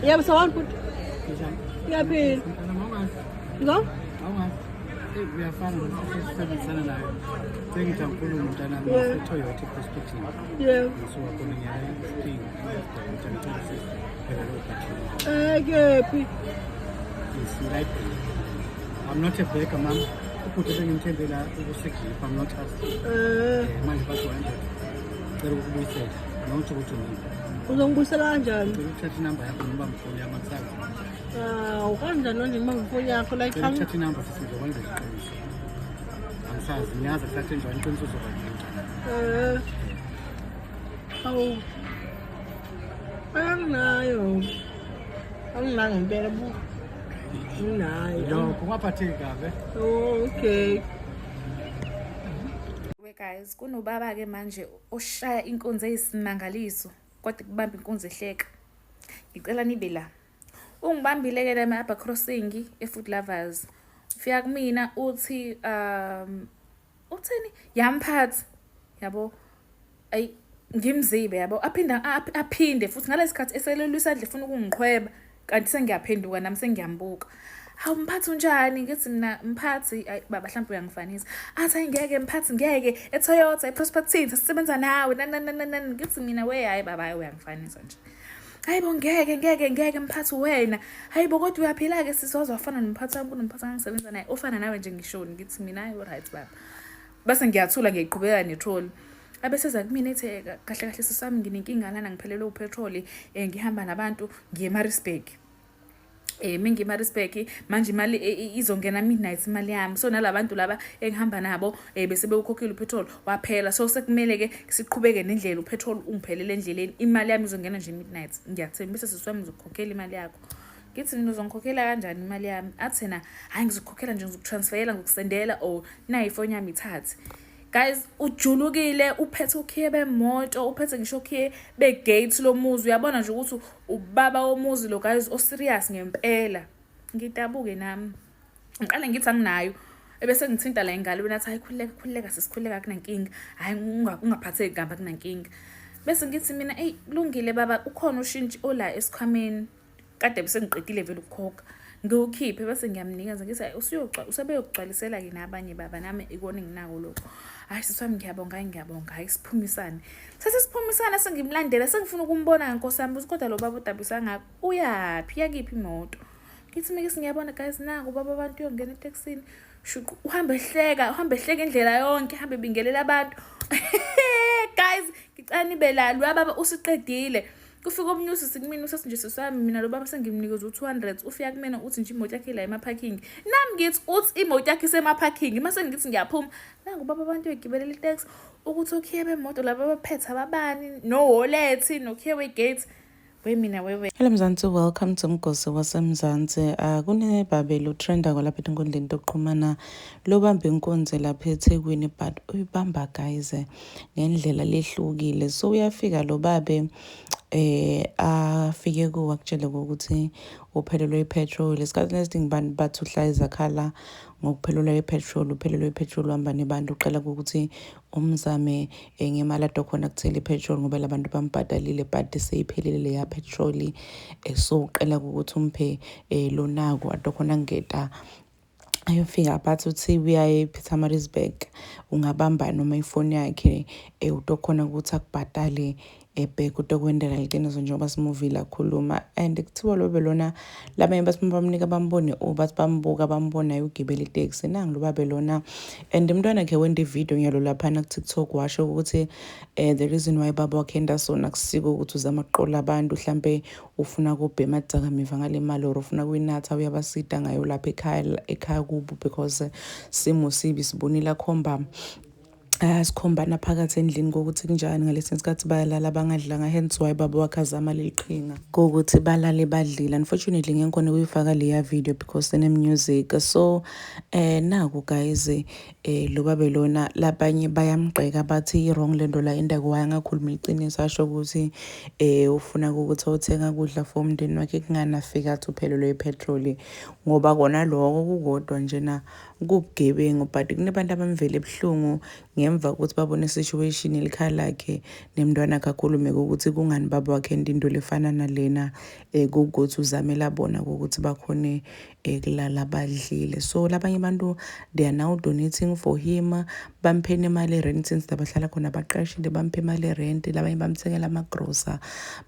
Yebo sawona futhi. Ngiyaphila. Ngo? Uyafana nosebenzisana nayo sengithi angikhuluma mntanami se-Toyota Perspective ngisuka khona ngiyaya eSpring Kephi? Library. I'm not a baker, ma'am. Ukuthi bengimthembela ukusekhipha, I'm not manje bathi wena cela ukubuyisela nokuthi ukuthi Uzongibuyisela kanjani? uthatha inamba yakho noma ngifoni yami angisazi. Ukanjani manje uma ngifoni yakho la ikhanga? Uthatha inamba sizokwenza isiqiniso. Angisazi ngiyazi kuthatha njani iqiniso uzokwenza. Awu. Anginayo. Anginayo ngempela bu. Nginayo. Yo, kungaphatheki kahle. Oh, okay. Guys, kunobaba ke manje oshaya inkonzo eyisimangaliso kodwa kubamba inkonzo ehleka. Ngicela nibe la. Ungibambile ke la Upper Crossing eFood Lovers. Ufika kumina uthi uthini? Yamphathi. Yabo. Ay ngimzibe yabo. Aphinde futhi ngalesikhathi eselelu isandla efuna ukungiqhweba kanti sengiyaphenduka nami sengiyambuka. Hawu mphathi unjani? Ngithi mina mphathi baba mhlawumbe uyangifanisa. Athi ngeke mphathi ngeke eToyota eProspective sisebenza nawe ngithi mina hayi baba uyangifanisa nje. Hayibo ngeke mphathi wena. Hayibo kodwa uyaphila ke sizozwa afana nomphathi wami kunomphathi angisebenza naye ofana nawe nje ngishoni ngithi mina hayi right baba. Base ngiyathula ngiyiqhubeka netrol. Abeseza kumina ethi kahle sisami nginenkinga lana ngiphelele upetrol ngihamba nabantu ngiye eMaritzburg. Mingi eMaritzburg manje imali izongena midnight imali yami so nalabantu laba engihamba nabo bese bewukhokhela upetrol waphela so sekumele ke siqhubeke nendlela upetrol ungiphelele endleleni imali yami izongena nje midnight ngiyathemba bese siswami uzokhokhela imali yakho ngithi mina uzongikhokhela kanjani imali yami athi na hayi ngizokukhokhela nje ngizokutransferela ngokusendela or nayi ifoni yami ithathi. Guys, ujulukile uphethe ukhiye bemoto uphethe ngisho ukhiye begate lomuzi uyabona nje ukuthi ubaba womuzi lo guys o serious ngempela ngitabuke nami ngiqale ngithi anginayo ebese ngithinta la ingalo wena athi khulileka sisikhuleka kunankinga hayi ungaphatheki gamba kunankinga bese ngithi mina kulungile baba ukhona ushintshi ola esikhwameni kade bese ngiqedile vele ukukhokha ngiwukhiphe bese ngiyamnikeza ngithi usebeyogcwalisela ke nabanye baba nami ikona nginako lokho hayi siswami ngiyabonga hayi siphumisane sesiphumisana sengimlandela sengifuna ukumbona ngenkosi yami kodwa lo baba udabisa ngakho uyaphhi yakiphi imoto ngithi mike singiyabona guys nako baba abantu uyongena eTaxini shuqu uhambe ehleka indlela yonke hambe bingelela abantu guys ngicela nibe lalo baba usiqedile kufika omnyusi sikumina usesinje sisami mina lo baba sengimnikeza u200 ufika kumina uthi nje imoto yakhe la emaparking nami ngithi uthi imoto yakhe isemaparking mase ngithi ngiyaphuma nangu baba abantu begibelela itaxi ukuthi okhiye bemoto laba baphethe ababani no wallet nokhiye wegate wemina wewe. Hello Mzansi, welcome to Mgosi waseMzansi. Kunebhabe lo trenda kwalapha enkundleni yokuxhumana lo bamba inkonzo lapha eThekwini but uyibamba guys ngendlela lehlukile. So uyafika lo babe afike kuwa kutshela ukuthi uphelelwe ipetrol isikhathi esidingi bantu bathi uhla izakhala ngokuphelelwa ipetrol hamba nebantu uqala ukuthi umzame ngemali ado khona kuthela ipetrol ngoba labantu bambhadalile but seyiphelele ya petrol so uqala ukuthi umphe lo nako ado khona ngeta ayofika abathi uthi uyaye ePietermaritzburg ungabamba noma ifoni yakhe utokhona ukuthi akubhadale ebheka utokwendela liqiniso njengoba simovile akhuluma and kuthiwa lobe lona labanye basibamnika bambone bathi bambuka bambona ugibela itaxi nangu lo babe lona and umntwana ke wenda ivideo nyalo lapha na TikTok washo ukuthi the reason why baba wakhenda sona kusiko ukuthi uzama ukuqola abantu mhlambe ufuna kubhema adzakamiva ngale mali or ufuna kuyinatha uyabasida ngayo lapha ekhaya kubo because simo sibi sibonile khomba sikhombana phakathi endlini ukuthi kunjani ngalesi sikhathi bayalala bangadlanga hence why baba wakhazama leliqhinga ukuthi balale badlile. Unfortunately ngenkone kuyifaka leya video because sene music so naku guys lo babe lona labanye bayamgqeka bathi wrong lento la indako waya ngakhuluma iqiniso asho ukuthi ufuna ukuthi uthenga kudla for umndeni wakhe kunganafika athi uphelelwe ipetrol ngoba kona lokho kukodwa nje na kubugebengu but kunebantu abamvele ebhlungu ngemva kokuthi babone situation elikhaya lakhe nemntwana akhe akhulume ukuthi kungani baba wakhe into lefana nalena ukuthi uzame labona ukuthi bakhone kulala badlile. So labanye abantu they are now donating for him, bampheni imali erent since labahlala khona baqashile bamphe imali erent, labanye bamthengela amagrosa,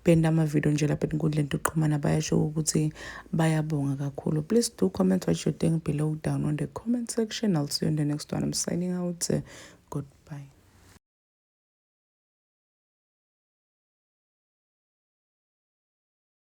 benda amavidiyo nje lapha enkundleni yokuxhumana bayasho ukuthi bayabonga kakhulu. Please do comment what you think below down on the comment section. I'll see you in the next one. I'm signing out.